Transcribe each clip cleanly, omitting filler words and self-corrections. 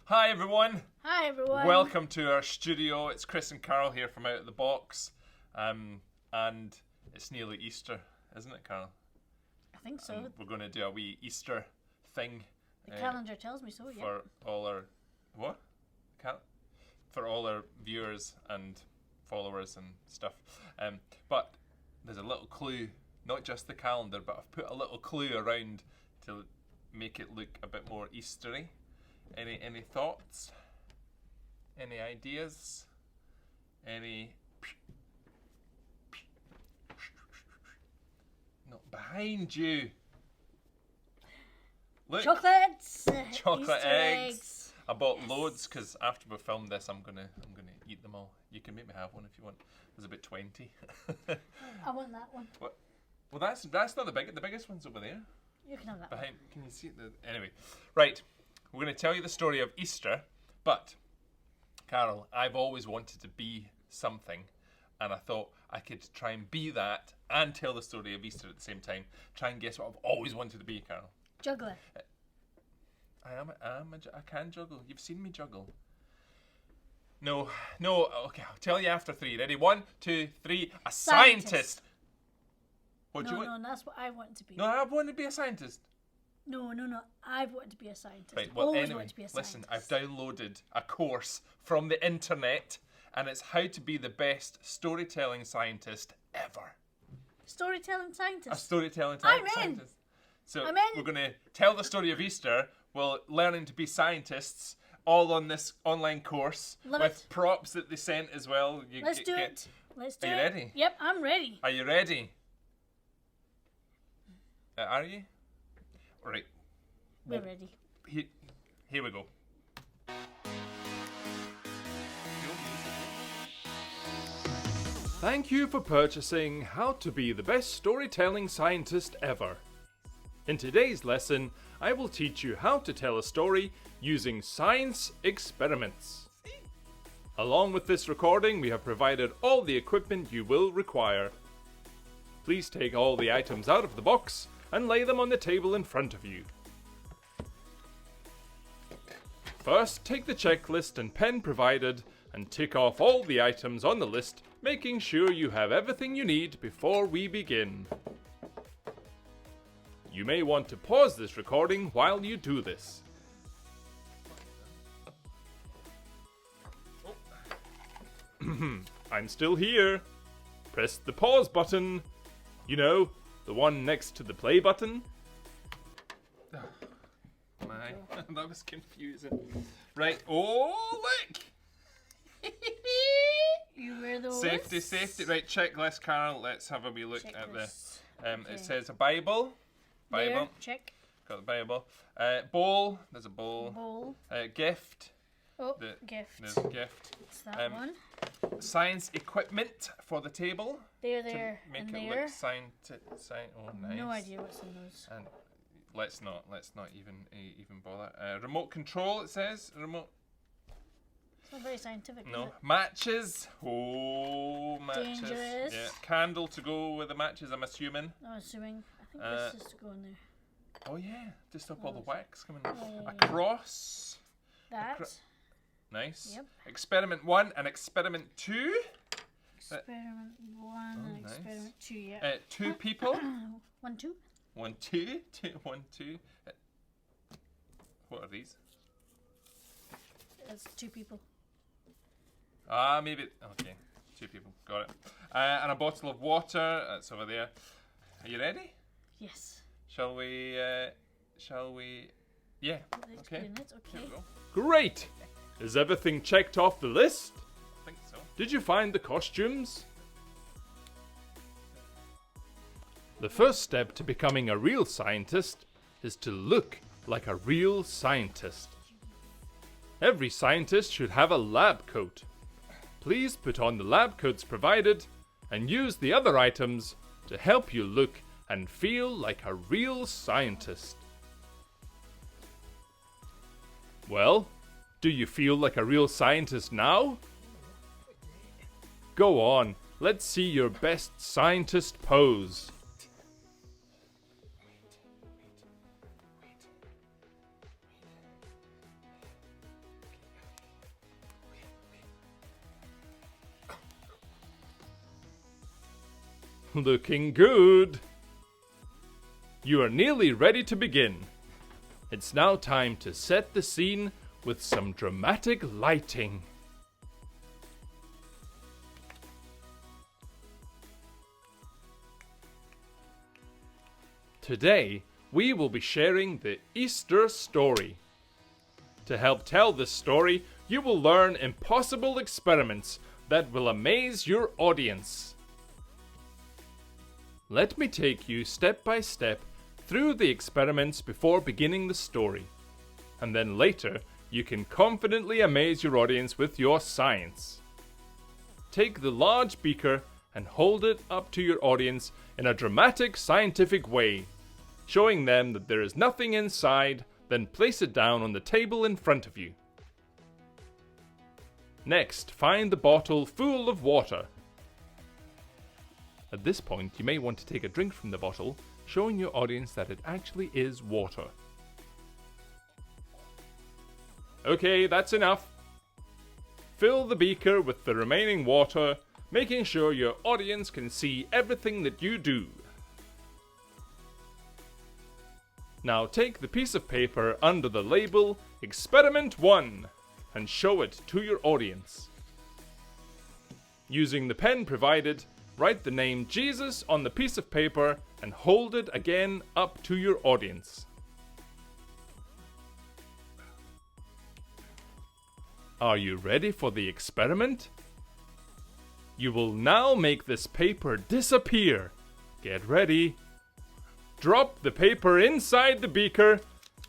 Hi everyone. Hi everyone. Welcome to our studio. It's Chris and Carol here from Out of the Box. And it's nearly Easter, isn't it, Carol? I think so. We're going to do a wee Easter thing. The calendar tells me so, yeah. For all our... What? For all our viewers and followers and stuff. But there's a little clue, not just the calendar, but I've put a little clue around to make it look a bit more Eastery. Any thoughts? Any ideas? Any... Not behind you. Look. Chocolates. Chocolate Easter eggs. I bought loads because after we filmed this, I'm gonna eat them all. You can make me have one if you want. There's about 20. I want that one. What? Well, that's not the biggest one's over there. You can have that. Behind. Can you see it? Anyway, right. We're going to tell you the story of Easter, but Carol, I've always wanted to be something, and I thought I could try and be that and tell the story of Easter at the same time. Try and guess what I've always wanted to be, Carol. Juggler. I can juggle. You've seen me juggle. No. Okay, I'll tell you after 3. Ready? 1, 2, 3. A scientist. What do you want? No, that's what I want to be. No, I want to be a scientist. No. I've wanted to be a scientist. Right, well, always anyway, wanted to be a listen, scientist. I've downloaded a course from the internet, and it's how to be the best storytelling scientist ever. Storytelling scientist. A storytelling I'm in. scientist. So I'm in. we're going to tell the story of Easter while learning to be scientists, all on this online course Love with it. props that they sent as well. Let's do it. Are you ready? Yep, I'm ready. Are you ready? Are you? Right. We're ready. Here we go. Thank you for purchasing How to Be the Best Storytelling Scientist Ever. In today's lesson, I will teach you how to tell a story using science experiments. Along with this recording, we have provided all the equipment you will require. Please take all the items out of the box and lay them on the table in front of you. First, take the checklist and pen provided and tick off all the items on the list, making sure you have everything you need before we begin. You may want to pause this recording while you do this. I'm still here. Press the pause button. You know, the one next to the play button. My, that was confusing. Right. Oh, look! You wear those. Safety. Right, checklist, Carol. Let's have a wee look at this. Okay. It says a Bible. There, check. Got the Bible. Bowl. There's a bowl. Bowl. Gift. Oh, There's gift. a gift. It's that one. Science equipment for the table. There, To make and it there. look oh, nice. No idea what's in those. And let's not even bother. Remote control. It says remote. It's not very scientific. No Is it? matches. Oh, matches. Dangerous. Yeah, candle to go with the matches. I'm assuming. I'm assuming. I think this is to go in there. Oh yeah, to stop all the wax coming. Yeah. A cross. That. Nice. Yep. Experiment 1 and experiment 2. Experiment 1 and nice. experiment 2, yeah. 2 people. 1, 2. 1, 2. 1, 2. What are these? That's 2 people. Maybe. Okay. 2 people. Got it. And a bottle of water. That's over there. Are you ready? Yes. Shall we? Yeah. Let's Okay. put in it. Here Okay. we go. Great. Is everything checked off the list? I think so. Did you find the costumes? The first step to becoming a real scientist is to look like a real scientist. Every scientist should have a lab coat. Please put on the lab coats provided and use the other items to help you look and feel like a real scientist. Well, do you feel like a real scientist now? Go on, let's see your best scientist pose. Looking good. You are nearly ready to begin. It's now time to set the scene with some dramatic lighting. Today, we will be sharing the Easter story. To help tell this story, you will learn impossible experiments that will amaze your audience. Let me take you step by step through the experiments before beginning the story, and then later you can confidently amaze your audience with your science. Take the large beaker and hold it up to your audience in a dramatic scientific way. Showing them that there is nothing inside, then place it down on the table in front of you. Next, find the bottle full of water. At this point, you may want to take a drink from the bottle, showing your audience that it actually is water. Okay, that's enough. Fill the beaker with the remaining water, making sure your audience can see everything that you do. Now take the piece of paper under the label Experiment 1 and show it to your audience. Using the pen provided, write the name Jesus on the piece of paper and hold it again up to your audience. Are you ready for the experiment? You will now make this paper disappear. Get ready. Drop the paper inside the beaker,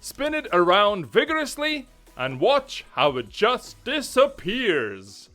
spin it around vigorously, and watch how it just disappears.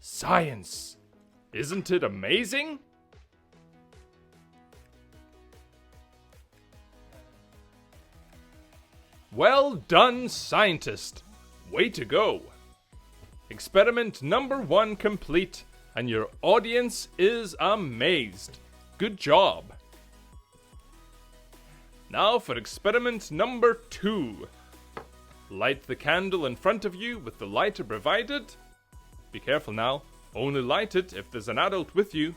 Science! Isn't it amazing? Well done, scientist! Way to go! Experiment number 1 complete, and your audience is amazed. Good job! Now for experiment number 2. Light the candle in front of you with the lighter provided. Be careful now, only light it if there's an adult with you.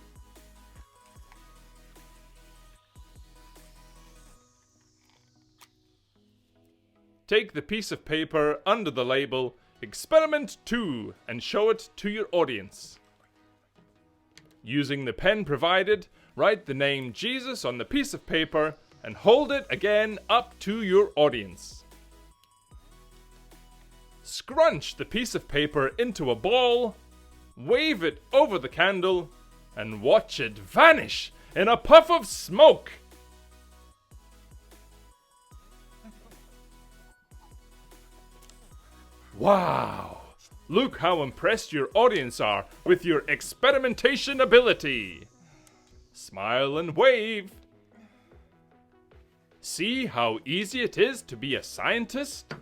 Take the piece of paper under the label Experiment 2 and show it to your audience. Using the pen provided, write the name Jesus on the piece of paper and hold it again up to your audience. Scrunch the piece of paper into a ball, wave it over the candle, and watch it vanish in a puff of smoke. Wow! Look how impressed your audience are with your experimentation ability. Smile and wave. See how easy it is to be a scientist?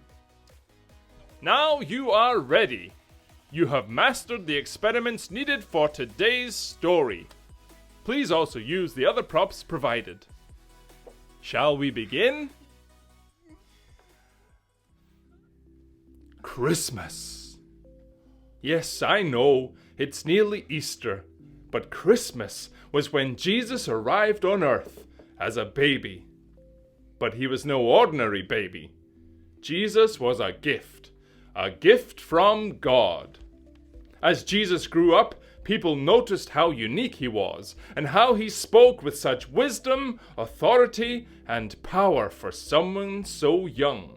Now you are ready. You have mastered the experiments needed for today's story. Please also use the other props provided. Shall we begin? Christmas. Yes, I know, it's nearly Easter, but Christmas was when Jesus arrived on earth as a baby. But he was no ordinary baby. Jesus was a gift from God. As Jesus grew up, people noticed how unique he was, and how he spoke with such wisdom, authority, and power for someone so young.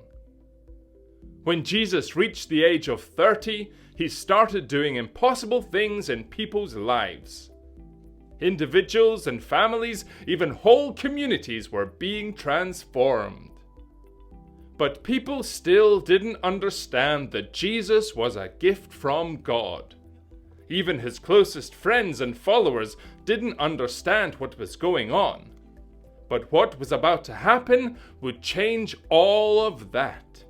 When Jesus reached the age of 30, he started doing impossible things in people's lives. Individuals and families, even whole communities were being transformed. But people still didn't understand that Jesus was a gift from God. Even his closest friends and followers didn't understand what was going on. But what was about to happen would change all of that.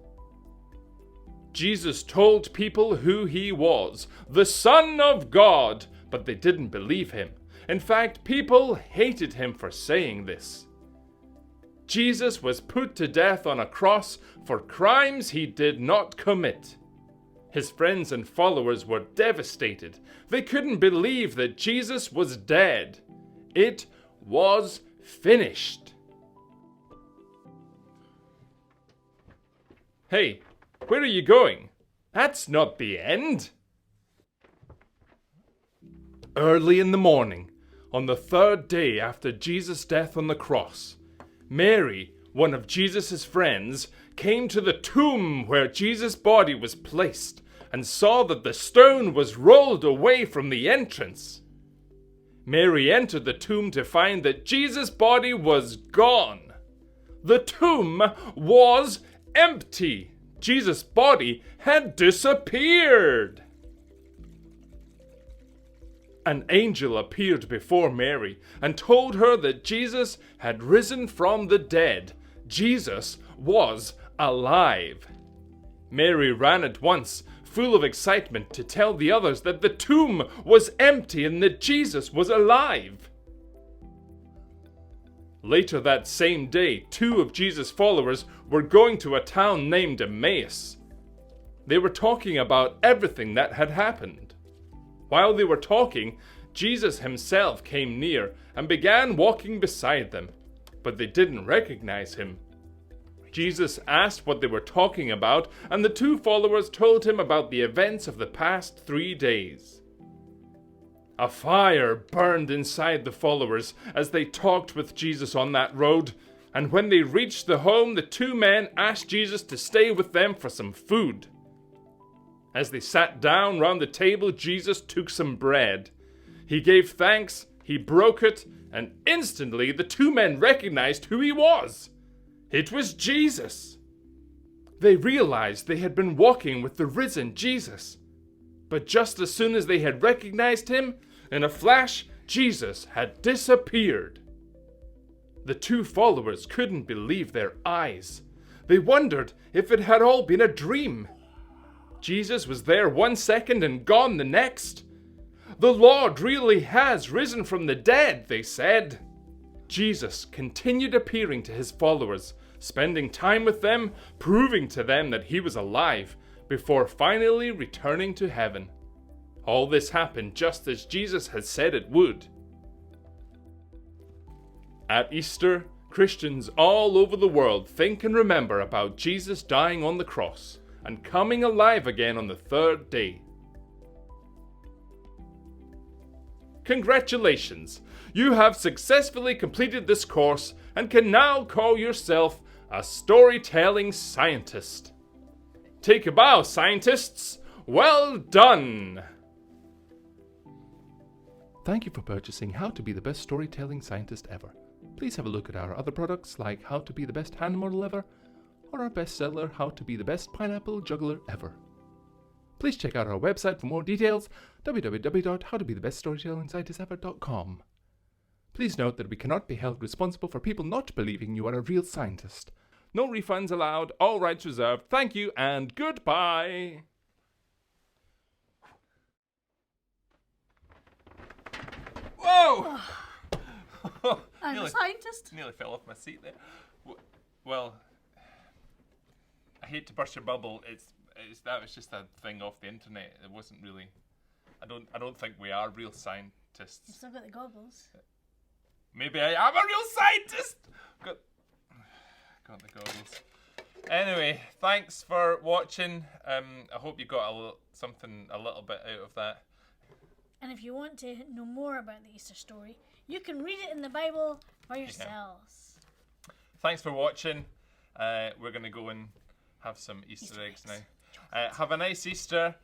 Jesus told people who he was, the Son of God, but they didn't believe him. In fact, people hated him for saying this. Jesus was put to death on a cross for crimes he did not commit. His friends and followers were devastated. They couldn't believe that Jesus was dead. It was finished. Hey, where are you going? That's not the end. Early in the morning, on the third day after Jesus' death on the cross, Mary, one of Jesus' friends, came to the tomb where Jesus' body was placed and saw that the stone was rolled away from the entrance. Mary entered the tomb to find that Jesus' body was gone. The tomb was empty. Jesus' body had disappeared. An angel appeared before Mary and told her that Jesus had risen from the dead. Jesus was alive. Mary ran at once, full of excitement, to tell the others that the tomb was empty and that Jesus was alive. Later that same day, 2 of Jesus' followers were going to a town named Emmaus. They were talking about everything that had happened. While they were talking, Jesus himself came near and began walking beside them, but they didn't recognize him. Jesus asked what they were talking about, and the 2 followers told him about the events of the past 3 days. A fire burned inside the followers as they talked with Jesus on that road, and when they reached the home, the 2 men asked Jesus to stay with them for some food. As they sat down round the table, Jesus took some bread. He gave thanks, he broke it, and instantly the 2 men recognized who he was. It was Jesus. They realized they had been walking with the risen Jesus. But just as soon as they had recognized him, in a flash, Jesus had disappeared. The 2 followers couldn't believe their eyes. They wondered if it had all been a dream. Jesus was there 1 second and gone the next. The Lord really has risen from the dead, they said. Jesus continued appearing to his followers, spending time with them, proving to them that he was alive, before finally returning to heaven. All this happened just as Jesus had said it would. At Easter, Christians all over the world think and remember about Jesus dying on the cross and coming alive again on the 3rd day. Congratulations! You have successfully completed this course and can now call yourself a storytelling scientist. Take a bow, scientists! Well done! Thank you for purchasing How to Be the Best Storytelling Scientist Ever. Please have a look at our other products like How to Be the Best Hand Model Ever or our bestseller How to Be the Best Pineapple Juggler Ever. Please check out our website for more details, www.howtobethebeststorytellingscientistever.com. Please note that we cannot be held responsible for people not believing you are a real scientist. No refunds allowed, all rights reserved. Thank you and goodbye. Whoa! I'm a scientist. Nearly fell off my seat there. Well, I hate to burst your bubble. That was just a thing off the internet. It wasn't really. I don't think we are real scientists. You've still got the goggles. Maybe I am a real scientist. Got the goggles. Anyway, thanks for watching. I hope you got something a little bit out of that. And if you want to know more about the Easter story, you can read it in the Bible for yourselves. Thanks for watching. We're going to go and have some Easter eggs now. Have a nice Easter,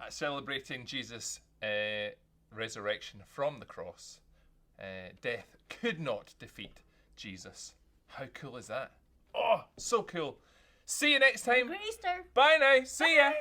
celebrating Jesus' resurrection from the cross. Death could not defeat Jesus. How cool is that? Oh, so cool. See you next time. Good Easter. Bye now. See ya.